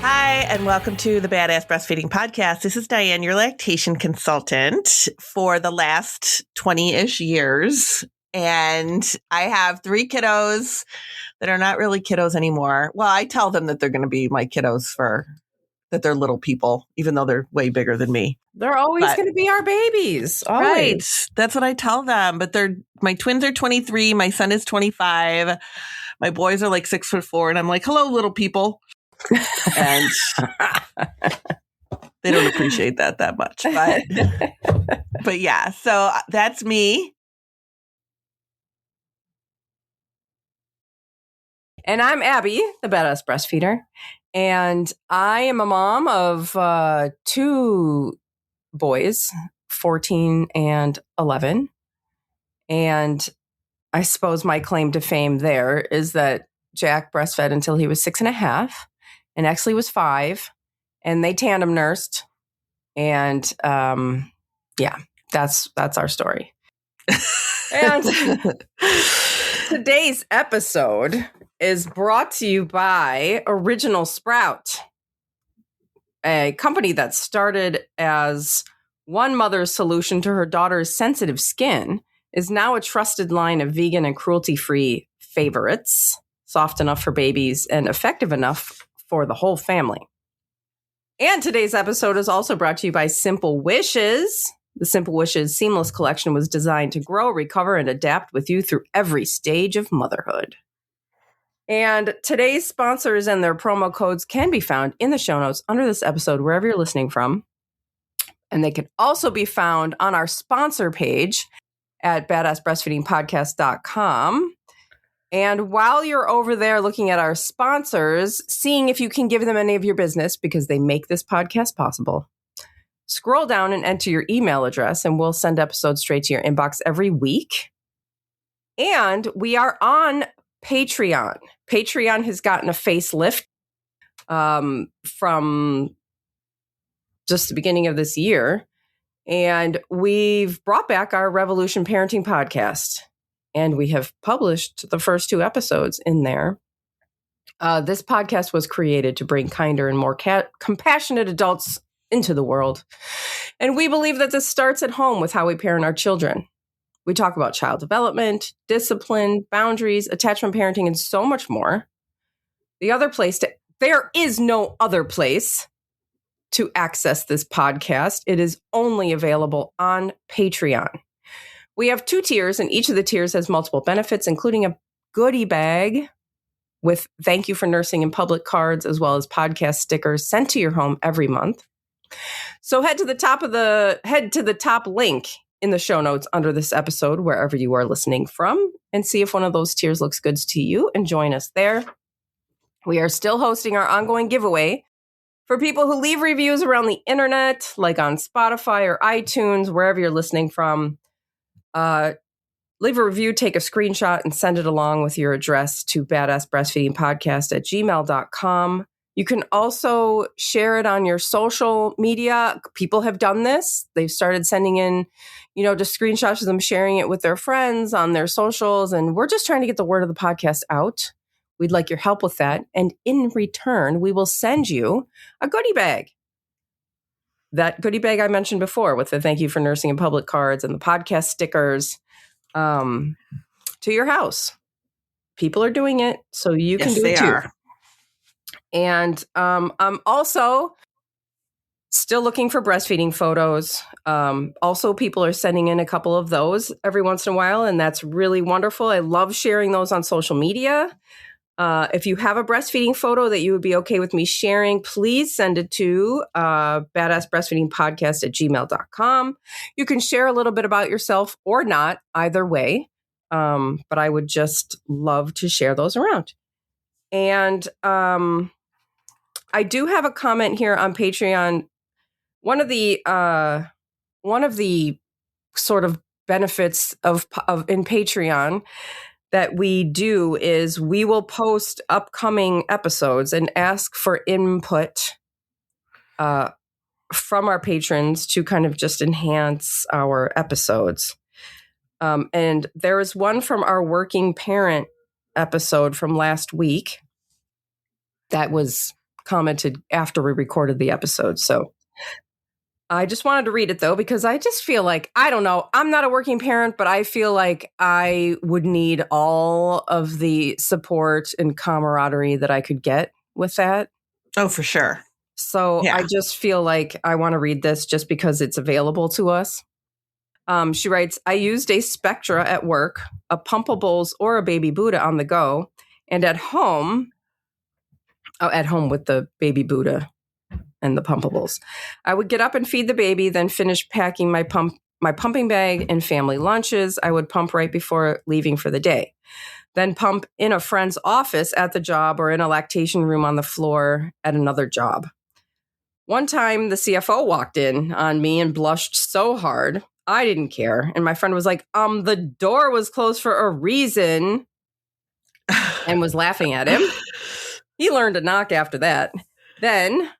Hi, and welcome to the Badass Breastfeeding Podcast. This is Dianne, your lactation consultant for the last 20-ish years. And I have 3 kiddos that are not really kiddos anymore. Well, I tell them that they're going to be my kiddos that they're little people, even though they're way bigger than me. They're always going to be our babies. Always. Right. That's what I tell them. But my twins are 23. My son is 25. My boys are like 6'4". And I'm like, hello, little people. And they don't appreciate that much. But yeah, so that's me. And I'm Abby, the Badass Breastfeeder. And I am a mom of 2 boys, 14 and 11. And I suppose my claim to fame there is that Jack breastfed until he was 6.5 and actually was 5. And they tandem nursed. And yeah, that's our story. And today's episode is brought to you by Original Sprout, a company that started as one mother's solution to her daughter's sensitive skin, is now a trusted line of vegan and cruelty-free favorites, soft enough for babies and effective enough for the whole family. And today's episode is also brought to you by Simple Wishes. The Simple Wishes Seamless Collection was designed to grow, recover, and adapt with you through every stage of motherhood. And today's sponsors and their promo codes can be found in the show notes under this episode, wherever you're listening from. And they can also be found on our sponsor page at badassbreastfeedingpodcast.com. And while you're over there looking at our sponsors, seeing if you can give them any of your business because they make this podcast possible, scroll down and enter your email address and we'll send episodes straight to your inbox every week. And we are on Patreon. Patreon has gotten a facelift from just the beginning of this year. And we've brought back our Revolution Parenting podcast. And we have published the first 2 episodes in there. This podcast was created to bring kinder and more compassionate adults into the world. And we believe that this starts at home with how we parent our children. We talk about child development, discipline, boundaries, attachment parenting, and so much more. There is no other place to access this podcast. It is only available on Patreon. We have 2 tiers, and each of the tiers has multiple benefits, including a goodie bag with thank you for nursing in public cards, as well as podcast stickers sent to your home every month. So head to the top link in the show notes under this episode, wherever you are listening from, and see if one of those tiers looks good to you and join us there. We are still hosting our ongoing giveaway for people who leave reviews around the internet, like on Spotify or iTunes, wherever you're listening from. Leave a review, take a screenshot, and send it along with your address to badassbreastfeedingpodcast@gmail.com. You can also share it on your social media. People have done this. They've started sending in, just screenshots of them sharing it with their friends on their socials. And we're just trying to get the word of the podcast out. We'd like your help with that. And in return, we will send you a goodie bag. That goodie bag I mentioned before with the thank you for nursing in public cards and the podcast stickers to your house. People are doing it, so you can do it too. Are. And I'm also still looking for breastfeeding photos. Also, people are sending in a couple of those every once in a while, and that's really wonderful. I love sharing those on social media. If you have a breastfeeding photo that you would be okay with me sharing, please send it to badassbreastfeedingpodcast@gmail.com. You can share a little bit about yourself or not, either way. But I would just love to share those around. And I do have a comment here on Patreon. One of the sort of benefits of in Patreon that we do is we will post upcoming episodes and ask for input from our patrons to kind of just enhance our episodes. And there is one from our working parent episode from last week that was commented after we recorded the episode. So I just wanted to read it, though, because I just feel like, I don't know, I'm not a working parent, but I feel like I would need all of the support and camaraderie that I could get with that. Oh, for sure. So Yeah. I just feel like I want to read this just because it's available to us. She writes, I used a Spectra at work, a Pumpables or a Baby Buddha on the go, and at home with the Baby Buddha and the Pumpables. I would get up and feed the baby, then finish packing my pumping bag and family lunches. I would pump right before leaving for the day. Then pump in a friend's office at the job or in a lactation room on the floor at another job. One time, the CFO walked in on me and blushed so hard. I didn't care. And my friend was like, the door was closed for a reason, and was laughing at him. He learned to knock after that. Then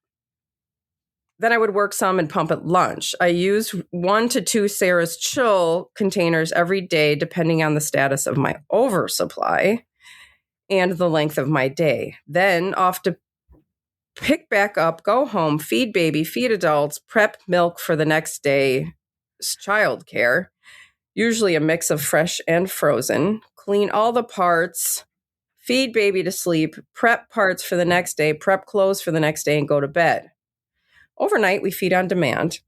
I would work some and pump at lunch. I use 1 to 2 Sarah's Chill containers every day, depending on the status of my oversupply and the length of my day. Then off to pick back up, go home, feed baby, feed adults, prep milk for the next day's childcare, usually a mix of fresh and frozen, clean all the parts, feed baby to sleep, prep parts for the next day, prep clothes for the next day, and go to bed. Overnight, we feed on demand.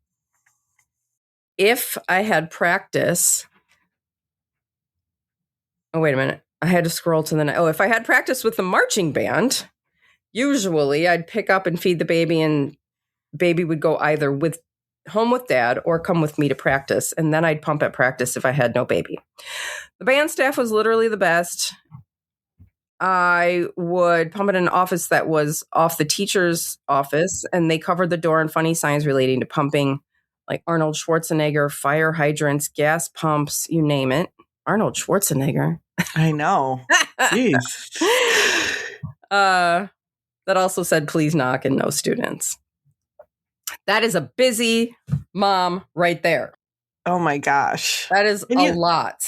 If I had practice, wait a minute. I had to scroll to the next. If I had practice with the marching band, usually I'd pick up and feed the baby, and baby would go either home with dad or come with me to practice. And then I'd pump at practice if I had no baby. The band staff was literally the best. I would pump at an office that was off the teacher's office, and they covered the door and funny signs relating to pumping, like Arnold Schwarzenegger, fire hydrants, gas pumps, you name it. Arnold Schwarzenegger. I know. Jeez. That also said, please knock, and no students. That is a busy mom right there. Oh my gosh. That is a lot.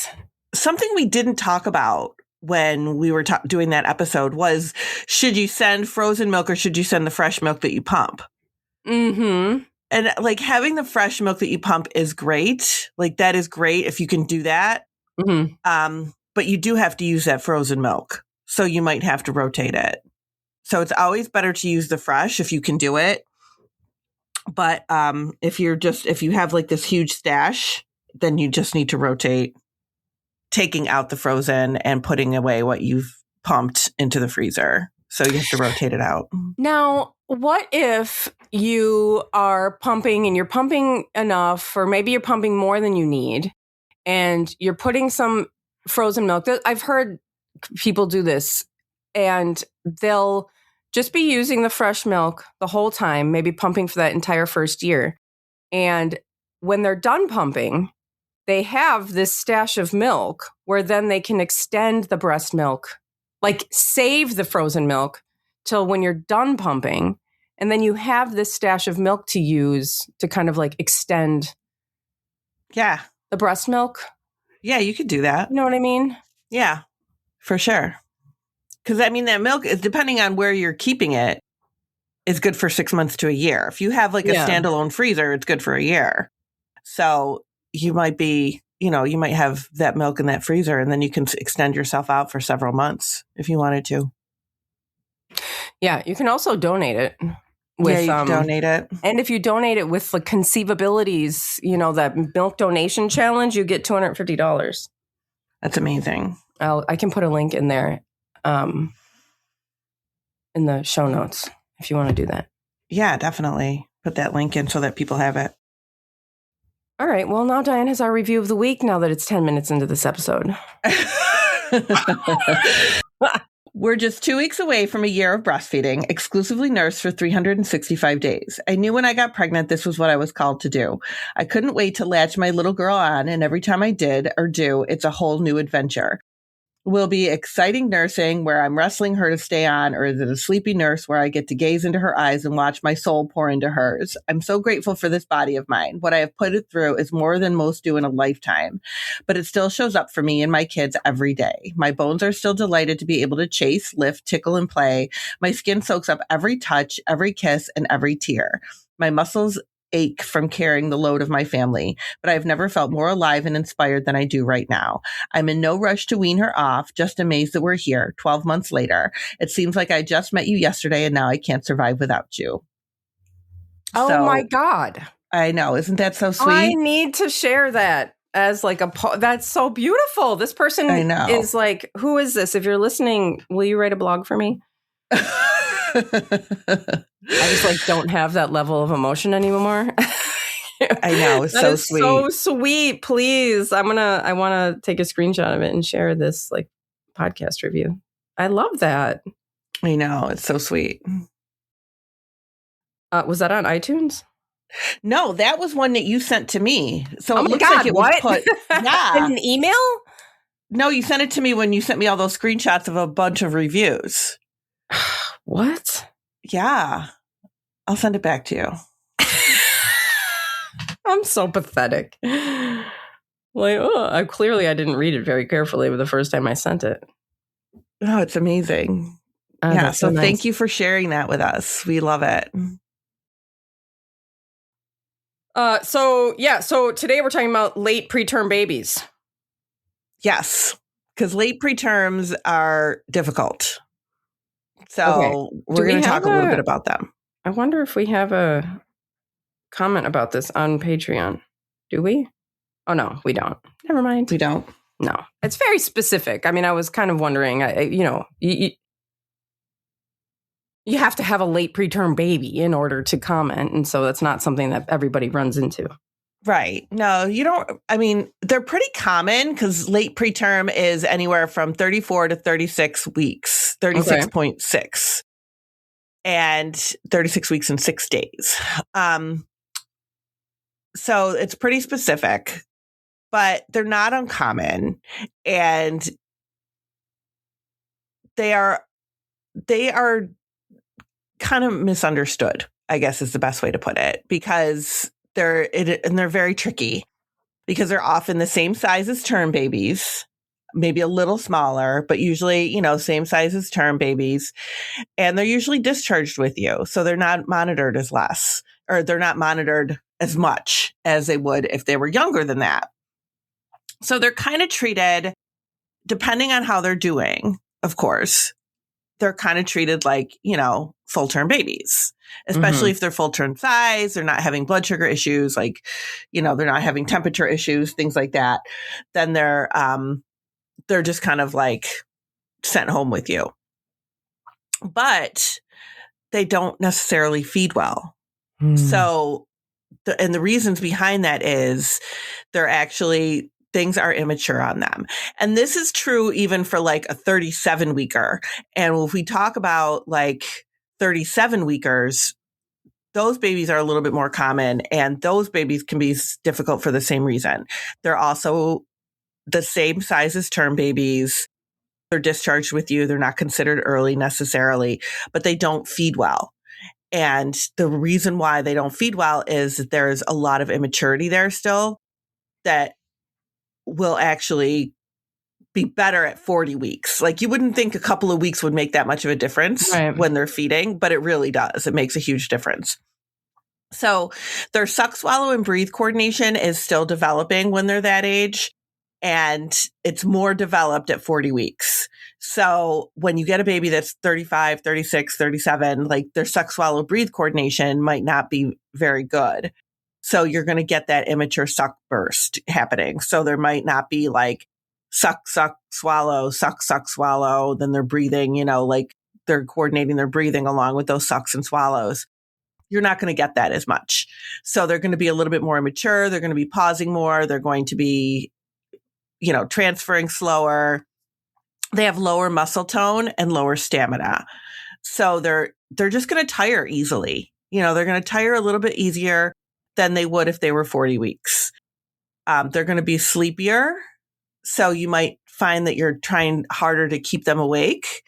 Something we didn't talk about when we were doing that episode was, should you send frozen milk or should you send the fresh milk that you pump? Mm-hmm. And like having the fresh milk that you pump is great. Like that is great if you can do that. Mm-hmm. But you do have to use that frozen milk. So you might have to rotate it. So it's always better to use the fresh if you can do it. But if you have like this huge stash, then you just need to rotate, taking out the frozen and putting away what you've pumped into the freezer. So you have to rotate it out. Now, what if you are pumping and you're pumping enough, or maybe you're pumping more than you need, and you're putting some frozen milk? I've heard people do this, and they'll just be using the fresh milk the whole time, maybe pumping for that entire first year. And when they're done pumping, they have this stash of milk where then they can extend the breast milk, like save the frozen milk till when you're done pumping. And then you have this stash of milk to use to kind of like extend the breast milk. Yeah, you could do that. You know what I mean? Yeah, for sure. Because I mean, that milk is, depending on where you're keeping it, is good for 6 months to a year. If you have like a standalone freezer, it's good for a year. So you might be, you might have that milk in that freezer, and then you can extend yourself out for several months if you wanted to. Yeah, you can also donate it. You can donate it. And if you donate it with the Conceivabilities, that milk donation challenge, you get $250. That's amazing. I can put a link in there in the show notes if you want to do that. Yeah, definitely. Put that link in so that people have it. All right. Well, now Dianne has our review of the week now that it's 10 minutes into this episode. We're just 2 weeks away from a year of breastfeeding, exclusively nursed for 365 days. I knew when I got pregnant, this was what I was called to do. I couldn't wait to latch my little girl on, and every time I did or do, it's a whole new adventure. will be exciting nursing where I'm wrestling her to stay on, or is it a sleepy nurse where I get to gaze into her eyes and watch my soul pour into hers? I'm so grateful for this body of mine. What I have put it through is more than most do in a lifetime, but it still shows up for me and my kids every day. My bones are still delighted to be able to chase, lift, tickle, and play. My skin soaks up every touch, every kiss, and every tear. My muscles ache from carrying the load of my family, but I've never felt more alive and inspired than I do right now. I'm in no rush to wean her off, just amazed that we're here 12 months later. It seems like I just met you yesterday and now I can't survive without you. Oh my God. I know. Isn't that so sweet? I need to share that as like that's so beautiful. This person is like, who is this? If you're listening, will you write a blog for me? I just like don't have that level of emotion anymore. I know. It's so sweet. So sweet. Please. I want to take a screenshot of it and share this like podcast review. I love that. I know. It's so sweet. Was that on iTunes? No, that was one that you sent to me. So oh it my looks God, like it what? was put. Yeah. In an email? No, you sent it to me when you sent me all those screenshots of a bunch of reviews. What? Yeah. I'll send it back to you. I'm so pathetic. Like, I didn't read it very carefully the first time I sent it. Oh, it's amazing. Yeah. So nice. Thank you for sharing that with us. We love it. So today we're talking about late preterm babies. Yes. Because late preterms are difficult. So we're going to talk a little bit about them. I wonder if we have a comment about this on Patreon. Do we? Oh, no, we don't. Never mind. We don't? No. It's very specific. I mean, I was kind of wondering, you have to have a late preterm baby in order to comment. And so that's not something that everybody runs into. Right. No, you don't. I mean, they're pretty common because late preterm is anywhere from 34 to 36 weeks, 36.6 and 36 weeks and 6 days. So it's pretty specific, but they're not uncommon, and they are kind of misunderstood, I guess is the best way to put it, because they're very tricky because they're often the same size as term babies, maybe a little smaller, but usually, same size as term babies. And they're usually discharged with you. So they're not monitored as less, or they're not monitored as much as they would if they were younger than that. So they're kind of treated, depending on how they're doing, of course, they're kind of treated like, full-term babies, especially if they're full-term size, they're not having blood sugar issues, like, they're not having temperature issues, things like that. Then they're just kind of like sent home with you. But they don't necessarily feed well. So, and the reasons behind that is things are immature on them. And this is true even for like a 37 weeker. And if we talk about like 37 weekers, those babies are a little bit more common, and those babies can be difficult for the same reason. They're also the same size as term babies. They're discharged with you. They're not considered early necessarily, but they don't feed well. And the reason why they don't feed well is that there's a lot of immaturity there still that will actually be better at 40 weeks. Like, you wouldn't think a couple of weeks would make that much of a difference when they're feeding, but it really does. It makes a huge difference. So their suck, swallow, and breathe coordination is still developing when they're that age, and it's more developed at 40 weeks. So when you get a baby that's 35, 36, 37, like their suck, swallow, breathe coordination might not be very good. So you're going to get that immature suck burst happening. So there might not be like suck, suck, swallow, suck, suck, swallow. Then they're breathing, like they're coordinating their breathing along with those sucks and swallows. You're not going to get that as much. So they're going to be a little bit more immature. They're going to be pausing more. They're going to be, transferring slower. They have lower muscle tone and lower stamina. So they're just going to tire easily. They're going to tire a little bit easier than they would if they were 40 weeks. They're going to be sleepier. So you might find that you're trying harder to keep them awake,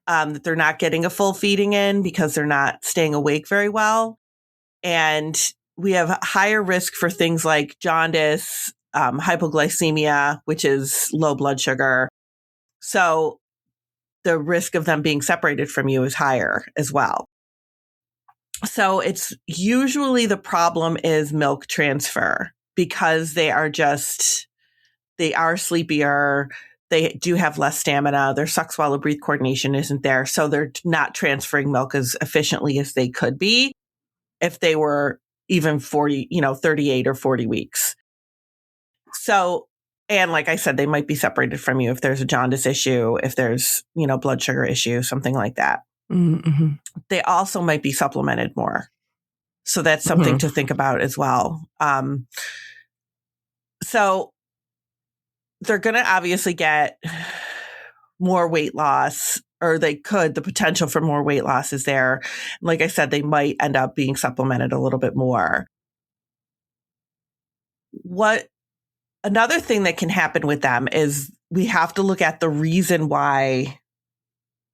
that they're not getting a full feeding in because they're not staying awake very well. And we have higher risk for things like jaundice, hypoglycemia, which is low blood sugar. So the risk of them being separated from you is higher as well. So it's usually the problem is milk transfer because they are sleepier. They do have less stamina. Their suck, swallow, breathe coordination isn't there. So they're not transferring milk as efficiently as they could be if they were even 38 or 40 weeks. So, and like I said, they might be separated from you if there's a jaundice issue, if there's, blood sugar issue, something like that. Mm-hmm. They also might be supplemented more. So that's something to think about as well. So they're going to obviously get more weight loss, or the potential for more weight loss is there. Like I said, they might end up being supplemented a little bit more. Another thing that can happen with them is we have to look at the reason why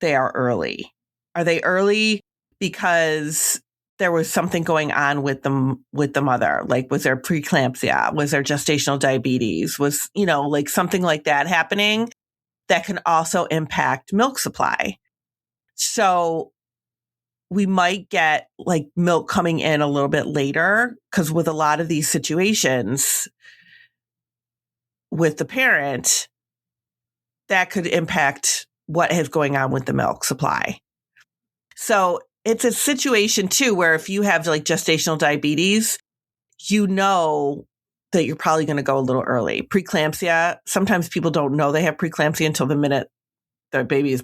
they are early. Are they early because there was something going on with the mother? Like, was there preeclampsia? Was there gestational diabetes? Was, like something like that happening that can also impact milk supply? So we might get like milk coming in a little bit later, because with a lot of these situations with the parent, that could impact what is going on with the milk supply. So it's a situation too, where if you have like gestational diabetes, that you're probably going to go a little early. Preeclampsia, sometimes people don't know they have preeclampsia until the minute their baby is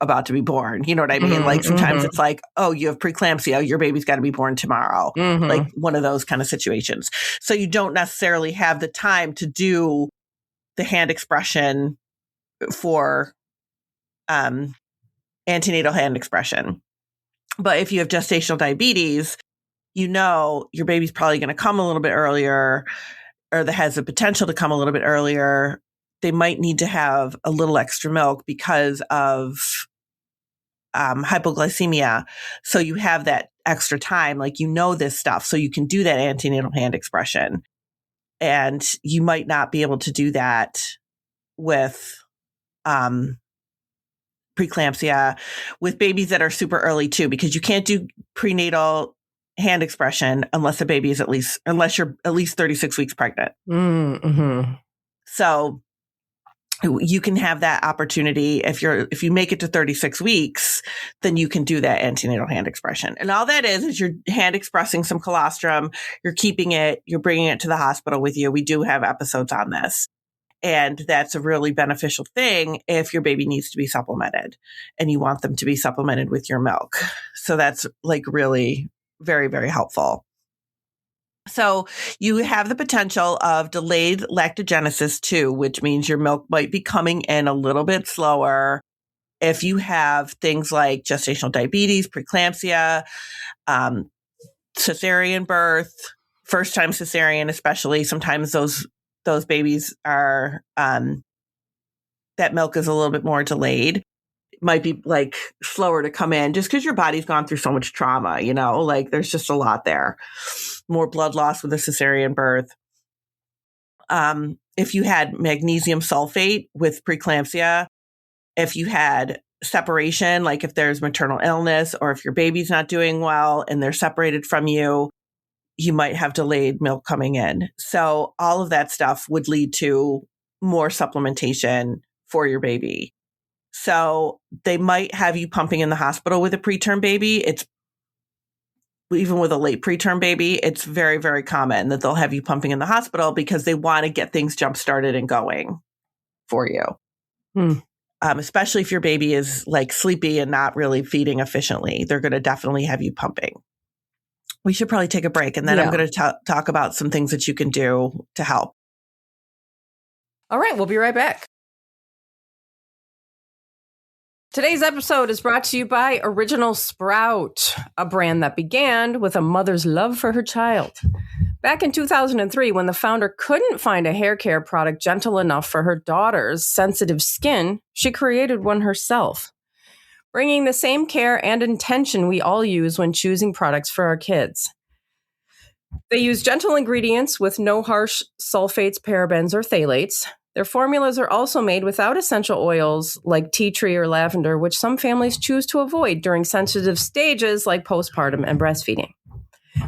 about to be born. You know what I mean? Mm-hmm, like sometimes it's like, oh, you have preeclampsia, your baby's got to be born tomorrow. Mm-hmm. Like one of those kind of situations. So you don't necessarily have the time to do the hand expression for antenatal hand expression. But if you have gestational diabetes, your baby's probably going to come a little bit earlier, or that has the potential to come a little bit earlier. They might need to have a little extra milk because of hypoglycemia. So you have that extra time, like this stuff, so you can do that antenatal hand expression. And you might not be able to do that with preeclampsia with babies that are super early too, because you can't do prenatal hand expression unless you're at least 36 weeks pregnant. Mm-hmm. So you can have that opportunity if you make it to 36 weeks, then you can do that antenatal hand expression. And all that is you're hand expressing some colostrum, you're keeping it, you're bringing it to the hospital with you. We do have episodes on this. And that's a really beneficial thing if your baby needs to be supplemented and you want them to be supplemented with your milk. So that's like really very, very helpful. So you have the potential of delayed lactogenesis too, which means your milk might be coming in a little bit slower. If you have things like gestational diabetes, preeclampsia, cesarean birth, first time cesarean, especially, sometimes those babies are, that milk is a little bit more delayed. It might be like slower to come in just because your body's gone through so much trauma, like there's just a lot there. More blood loss with a cesarean birth. If you had magnesium sulfate with preeclampsia, if you had separation, like if there's maternal illness or if your baby's not doing well and they're separated from you, you might have delayed milk coming in. So all of that stuff would lead to more supplementation for your baby. So they might have you pumping in the hospital with a preterm baby. Even with a late preterm baby, it's very, very common that they'll have you pumping in the hospital because they want to get things jump started and going for you. Especially if your baby is like sleepy and not really feeding efficiently, they're going to definitely have you pumping. We should probably take a break, and then I'm going to talk about some things that you can do to help. All right, we'll be right back. Today's episode is brought to you by Original Sprout, a brand that began with a mother's love for her child. Back in 2003, when the founder couldn't find a hair care product gentle enough for her daughter's sensitive skin, she created one herself, bringing the same care and intention we all use when choosing products for our kids. They use gentle ingredients with no harsh sulfates, parabens, or phthalates. Their formulas are also made without essential oils like tea tree or lavender, which some families choose to avoid during sensitive stages like postpartum and breastfeeding.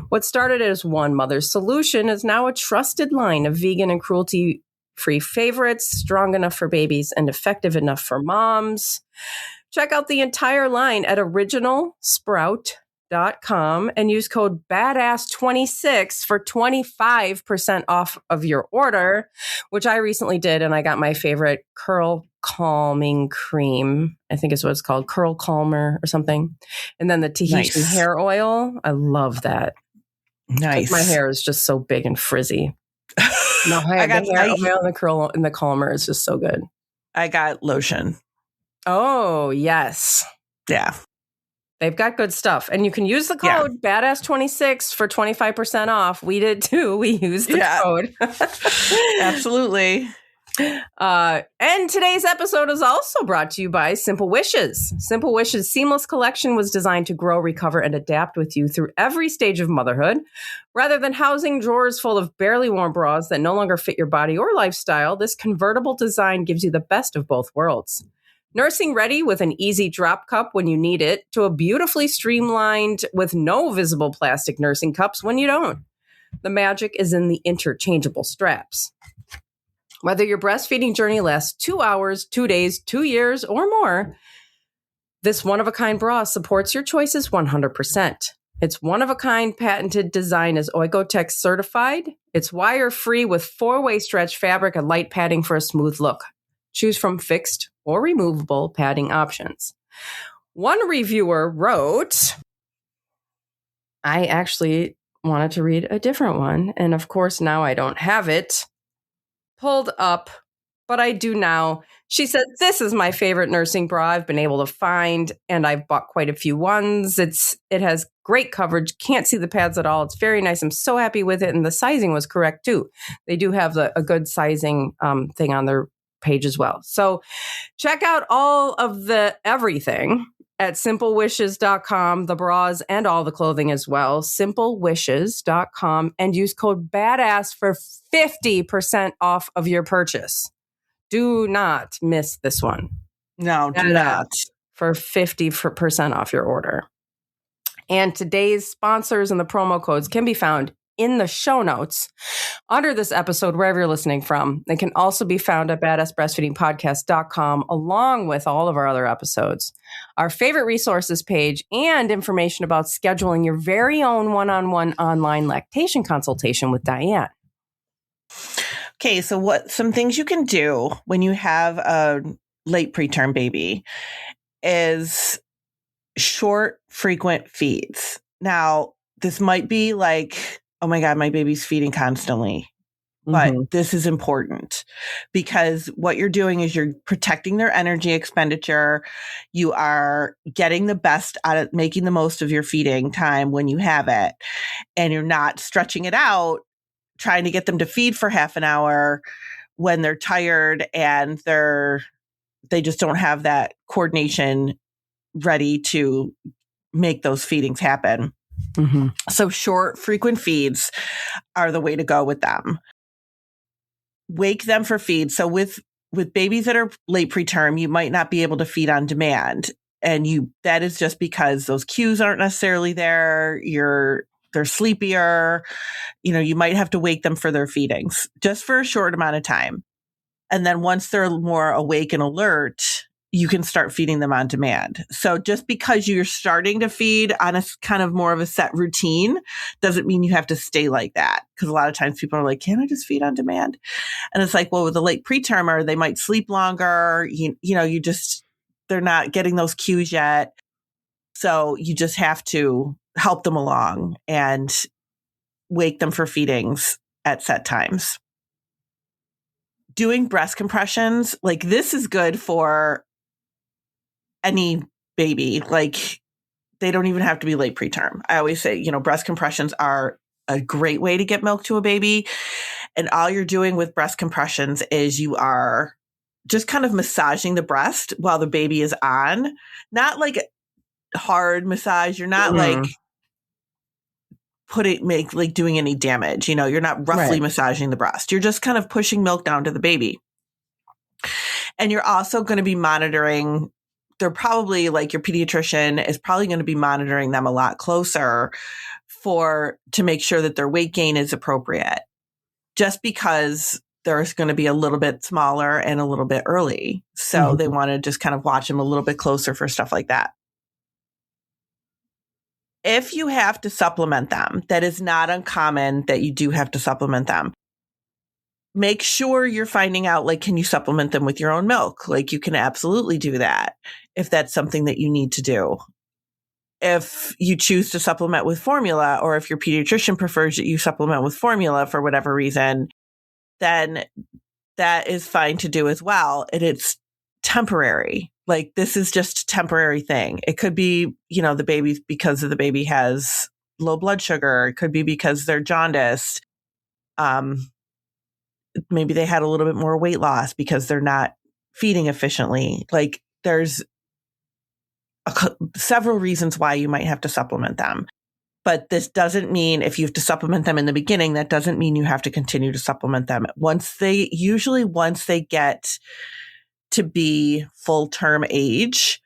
What started as one mother's solution is now a trusted line of vegan and cruelty-free favorites, strong enough for babies and effective enough for moms. Check out the entire line at originalsprout.com and use code BADASS26 for 25% off of your order, which I recently did, and I got my favorite curl calming cream. I think is what it's called, Curl Calmer or something. And then the Tahitian hair oil. I love that. Nice. My hair is just so big and frizzy. No, the hair oil and the calmer is just so good. I got lotion. Oh, yes. Yeah. They've got good stuff. And you can use the code BADASS26 for 25% off. We did too. We used the code. Absolutely. And today's episode is also brought to you by Simple Wishes. Simple Wishes Seamless Collection was designed to grow, recover, and adapt with you through every stage of motherhood. Rather than housing drawers full of barely worn bras that no longer fit your body or lifestyle, this convertible design gives you the best of both worlds. Nursing ready with an easy drop cup when you need it, to a beautifully streamlined with no visible plastic nursing cups when you don't. The magic is in the interchangeable straps. Whether your breastfeeding journey lasts 2 hours, 2 days, 2 years, or more, this one-of-a-kind bra supports your choices 100%. Its one-of-a-kind patented design is Oikotex certified. It's wire-free with 4-way stretch fabric and light padding for a smooth look. Choose from fixed or removable padding options. One reviewer wrote, I actually wanted to read a different one. And of course, now I don't have it pulled up, but I do now. She said, this is my favorite nursing bra I've been able to find, and I've bought quite a few ones. It has great coverage. Can't see the pads at all. It's very nice. I'm so happy with it. And the sizing was correct too. They do have a good sizing thing on their page as well. So check out all of the everything at simplewishes.com, the bras and all the clothing as well, simplewishes.com, and use code BADASS for 50% off of your purchase. Do not miss this one. No, do not. For 50% off your order. And today's sponsors and the promo codes can be found in the show notes under this episode, wherever you're listening from. They can also be found at badassbreastfeedingpodcast.com, along with all of our other episodes, our favorite resources page, and information about scheduling your very own one-on-one online lactation consultation with Dianne. Okay, so some things you can do when you have a late preterm baby is short, frequent feeds. Now, this might be like, oh my God, my baby's feeding constantly. But this is important because what you're doing is you're protecting their energy expenditure. You are getting the best out of making the most of your feeding time when you have it. And you're not stretching it out, trying to get them to feed for half an hour when they're tired and they just don't have that coordination ready to make those feedings happen. So short, frequent feeds are the way to go with them. Wake them for feeds. So with babies that are late preterm, you might not be able to feed on demand. And that is just because those cues aren't necessarily there. They're sleepier. You might have to wake them for their feedings just for a short amount of time. And then once they're more awake and alert, you can start feeding them on demand. So just because you're starting to feed on a kind of more of a set routine doesn't mean you have to stay like that. Because a lot of times people are like, can I just feed on demand? And it's like, well, with a late pretermer, they might sleep longer. They're not getting those cues yet. So you just have to help them along and wake them for feedings at set times. Doing breast compressions, like this is good for any baby. Like, they don't even have to be late preterm. I always say, breast compressions are a great way to get milk to a baby. And all you're doing with breast compressions is you are just kind of massaging the breast while the baby is on. Not like hard massage. You're not like doing any damage. You're not roughly massaging the breast. You're just kind of pushing milk down to the baby. And you're also going to be monitoring. They're probably, like, your pediatrician is probably going to be monitoring them a lot closer to make sure that their weight gain is appropriate, just because there's going to be a little bit smaller and a little bit early. So they want to just kind of watch them a little bit closer for stuff like that. If you have to supplement them, that is not uncommon that you do have to supplement them. Make sure you're finding out, like, can you supplement them with your own milk? Like, you can absolutely do that if that's something that you need to do. If you choose to supplement with formula, or if your pediatrician prefers that you supplement with formula for whatever reason, then that is fine to do as well. And it's temporary. Like, this is just a temporary thing. It could be, the baby, because the baby has low blood sugar. It could be because they're jaundiced. Maybe they had a little bit more weight loss because they're not feeding efficiently. Like, there's several reasons why you might have to supplement them. But this doesn't mean, if you have to supplement them in the beginning, that doesn't mean you have to continue to supplement them. Once they get to be full term age,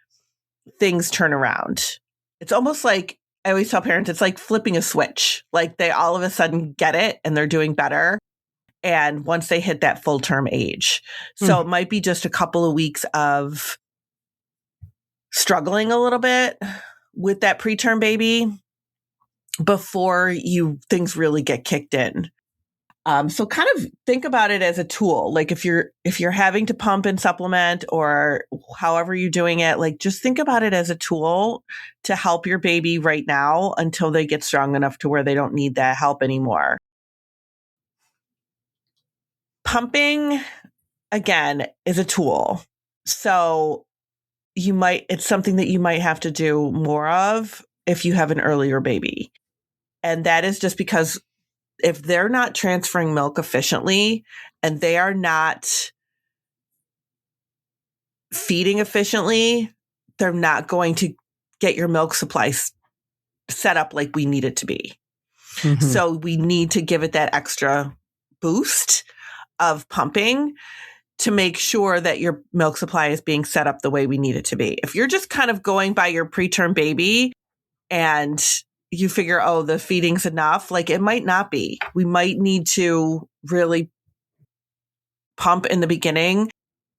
things turn around. It's almost like, I always tell parents, it's like flipping a switch. Like, they all of a sudden get it and they're doing better. And once they hit that full term age. So it might be just a couple of weeks of struggling a little bit with that preterm baby before things really get kicked in. So kind of think about it as a tool. Like, if you're having to pump and supplement, or however you're doing it, like, just think about it as a tool to help your baby right now until they get strong enough to where they don't need that help anymore. Pumping, again, is a tool. So it's something that you might have to do more of if you have an earlier baby. And that is just because if they're not transferring milk efficiently and they are not feeding efficiently, they're not going to get your milk supply set up like we need it to be. So we need to give it that extra boost of pumping to make sure that your milk supply is being set up the way we need it to be. If you're just kind of going by your preterm baby and you figure, oh, the feeding's enough, like, it might not be. We might need to really pump in the beginning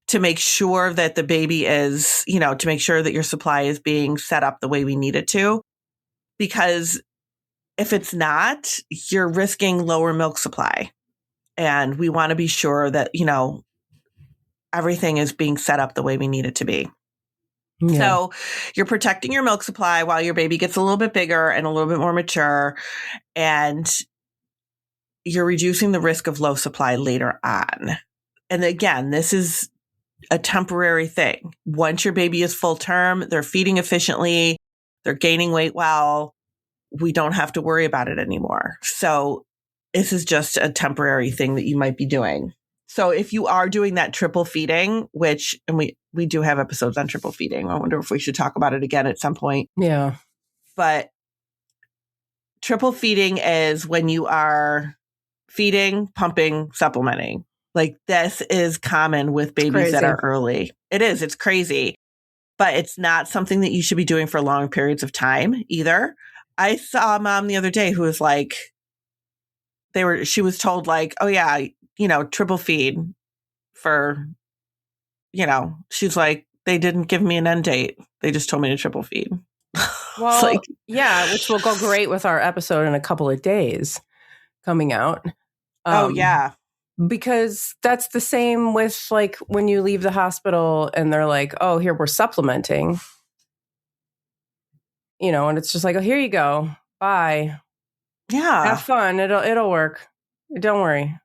to make sure that the baby is, to make sure that your supply is being set up the way we need it to. Because if it's not, you're risking lower milk supply. And we want to be sure that, everything is being set up the way we need it to be. Yeah. So you're protecting your milk supply while your baby gets a little bit bigger and a little bit more mature, and you're reducing the risk of low supply later on. And again, this is a temporary thing. Once your baby is full term, they're feeding efficiently, they're gaining weight well, we don't have to worry about it anymore. So this is just a temporary thing that you might be doing. So if you are doing that triple feeding, and we do have episodes on triple feeding. I wonder if we should talk about it again at some point. Yeah. But triple feeding is when you are feeding, pumping, supplementing. Like, this is common with babies that are early. It is. It's crazy. But it's not something that you should be doing for long periods of time either. I saw a mom the other day who was like, she was told, like, oh yeah, triple feed for, she's like, they didn't give me an end date. They just told me to triple feed. Well, yeah, which will go great with our episode in a couple of days coming out. Oh yeah. Because that's the same with, like, when you leave the hospital and they're like, oh, here, we're supplementing, and it's just like, oh, here you go. Bye. Yeah. Have fun. It'll work. Don't worry.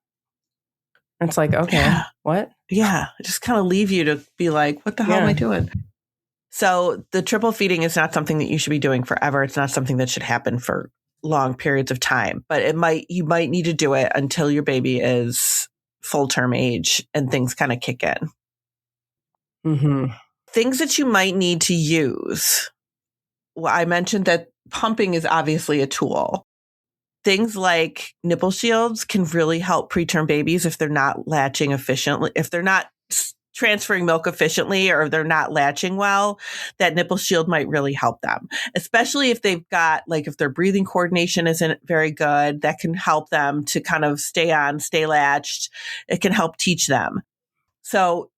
It's like, okay, what? Yeah. Just kind of leave you to be like, what the hell am I doing? So the triple feeding is not something that you should be doing forever. It's not something that should happen for long periods of time, but you might need to do it until your baby is full term age and things kind of kick in. Mm-hmm. Things that you might need to use. Well, I mentioned that pumping is obviously a tool. Things like nipple shields can really help preterm babies if they're not latching efficiently, if they're not transferring milk efficiently or they're not latching well. That nipple shield might really help them, especially if they've got, like, if their breathing coordination isn't very good, that can help them to kind of stay latched. It can help teach them. So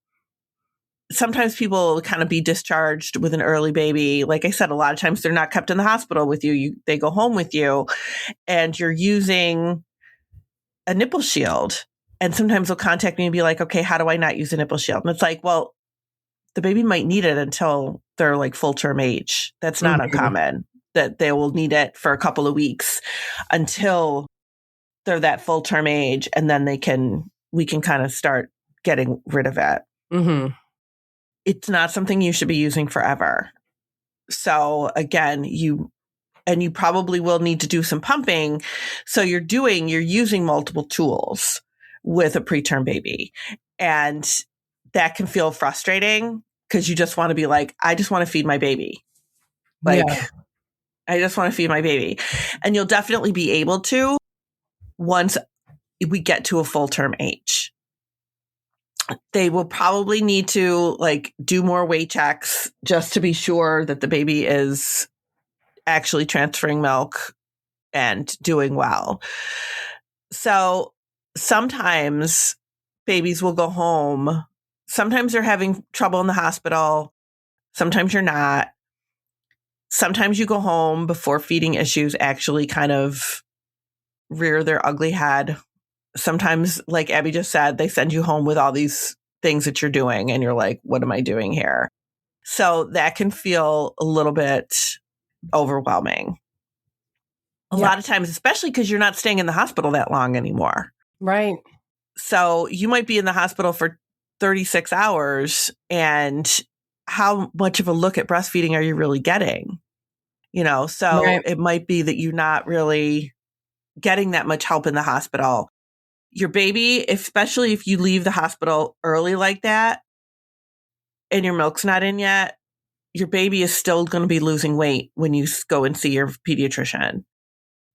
sometimes people kind of be discharged with an early baby. Like I said, a lot of times they're not kept in the hospital with you. They go home with you and you're using a nipple shield. And sometimes they'll contact me and be like, okay, how do I not use a nipple shield? And it's like, well, the baby might need it until they're like full term age. That's not uncommon, that they will need it for a couple of weeks until they're that full term age. And then we can kind of start getting rid of it. Mm-hmm. It's not something you should be using forever. So again, you probably will need to do some pumping. So you're using multiple tools with a preterm baby. And that can feel frustrating because you just want to be like, I just want to feed my baby. I just want to feed my baby. And you'll definitely be able to once we get to a full term age. They will probably need to do more weight checks just to be sure that the baby is actually transferring milk and doing well. So sometimes babies will go home. Sometimes they're having trouble in the hospital. Sometimes you're not. Sometimes you go home before feeding issues actually kind of rear their ugly head. Sometimes, like Abby just said, they send you home with all these things that you're doing and you're like, what am I doing here? So that can feel a little bit overwhelming. A lot of times, especially because you're not staying in the hospital that long anymore. Right. So you might be in the hospital for 36 hours, and how much of a look at breastfeeding are you really getting? So It might be that you're not really getting that much help in the hospital. Your baby, especially if you leave the hospital early like that and your milk's not in yet, your baby is still going to be losing weight when you go and see your pediatrician.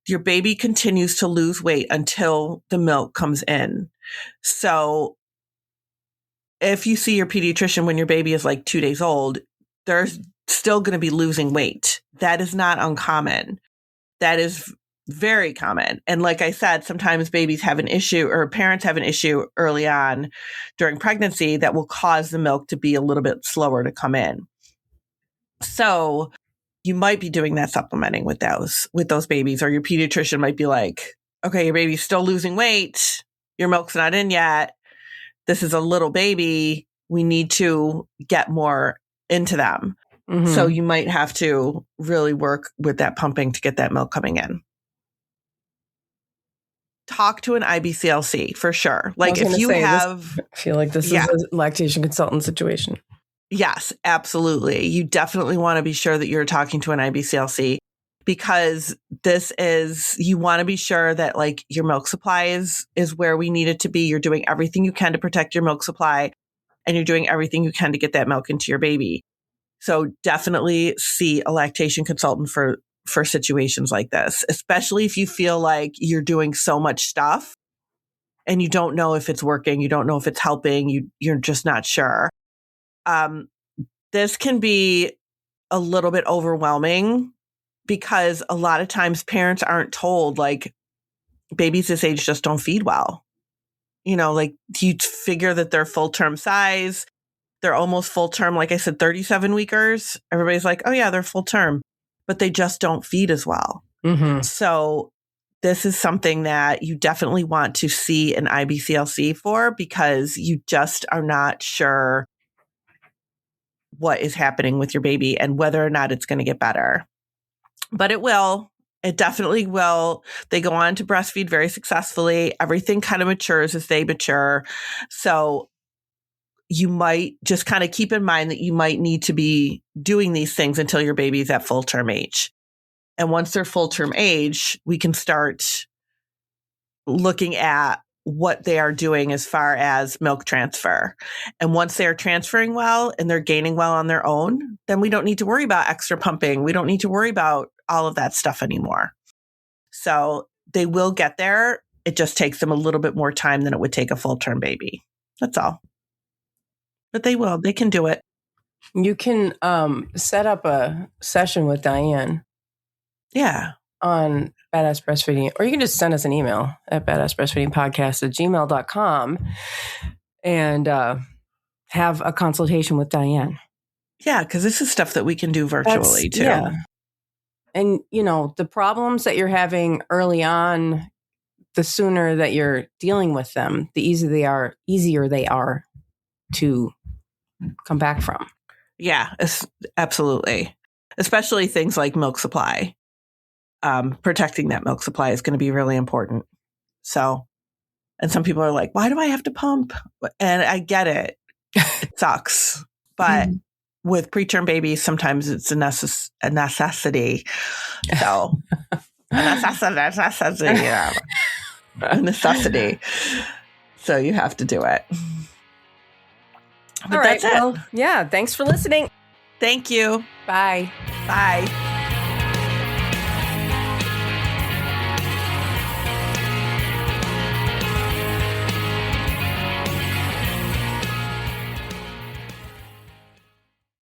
Your baby continues to lose weight until the milk comes in. So if you see your pediatrician when your baby is 2 days old, they're still going to be losing weight. That is not uncommon. That is very common. And like I said, sometimes babies have an issue or parents have an issue early on during pregnancy that will cause the milk to be a little bit slower to come in. So you might be doing that supplementing with those babies, or your pediatrician might be like, okay, your baby's still losing weight. Your milk's not in yet. This is a little baby. We need to get more into them. Mm-hmm. So you might have to really work with that pumping to get that milk coming in. Talk to an IBCLC for sure. I feel like this is a lactation consultant situation. Yes, absolutely. You definitely want to be sure that you're talking to an IBCLC, because you want to be sure that your milk supply is where we need it to be. You're doing everything you can to protect your milk supply, and you're doing everything you can to get that milk into your baby. So definitely see a lactation consultant for situations like this, especially if you feel like you're doing so much stuff and you don't know if it's working. You don't know if it's helping. You're just not sure. This can be a little bit overwhelming because a lot of times parents aren't told babies this age just don't feed well. You figure that they're full term size. They're almost full term. Like I said, 37 weekers. Everybody's like, oh yeah, they're full term, but they just don't feed as well. Mm-hmm. So this is something that you definitely want to see an IBCLC for, because you just are not sure what is happening with your baby and whether or not it's going to get better. But it will. It definitely will. They go on to breastfeed very successfully. Everything kind of matures as they mature. So you might just kind of keep in mind that you might need to be doing these things until your baby's at full term age. And once they're full term age, we can start looking at what they are doing as far as milk transfer. And once they are transferring well and they're gaining well on their own, then we don't need to worry about extra pumping. We don't need to worry about all of that stuff anymore. So they will get there. It just takes them a little bit more time than it would take a full term baby. That's all. But they will. They can do it. You can set up a session with Dianne. Yeah. On Badass Breastfeeding, or you can just send us an email at badassbreastfeedingpodcast@gmail.com and have a consultation with Dianne. Yeah, because this is stuff that we can do virtually too. Yeah. And, the problems that you're having early on, the sooner that you're dealing with them, the easier they are to come back from. Yeah, absolutely. Especially things like milk supply. Protecting that milk supply is going to be really important. So, and some people are like, why do I have to pump? And I get it. It sucks. But with preterm babies, sometimes it's a necessity. So, a necessity. So you have to do it. But all right. That's it. Well, yeah. Thanks for listening. Thank you. Bye. Bye.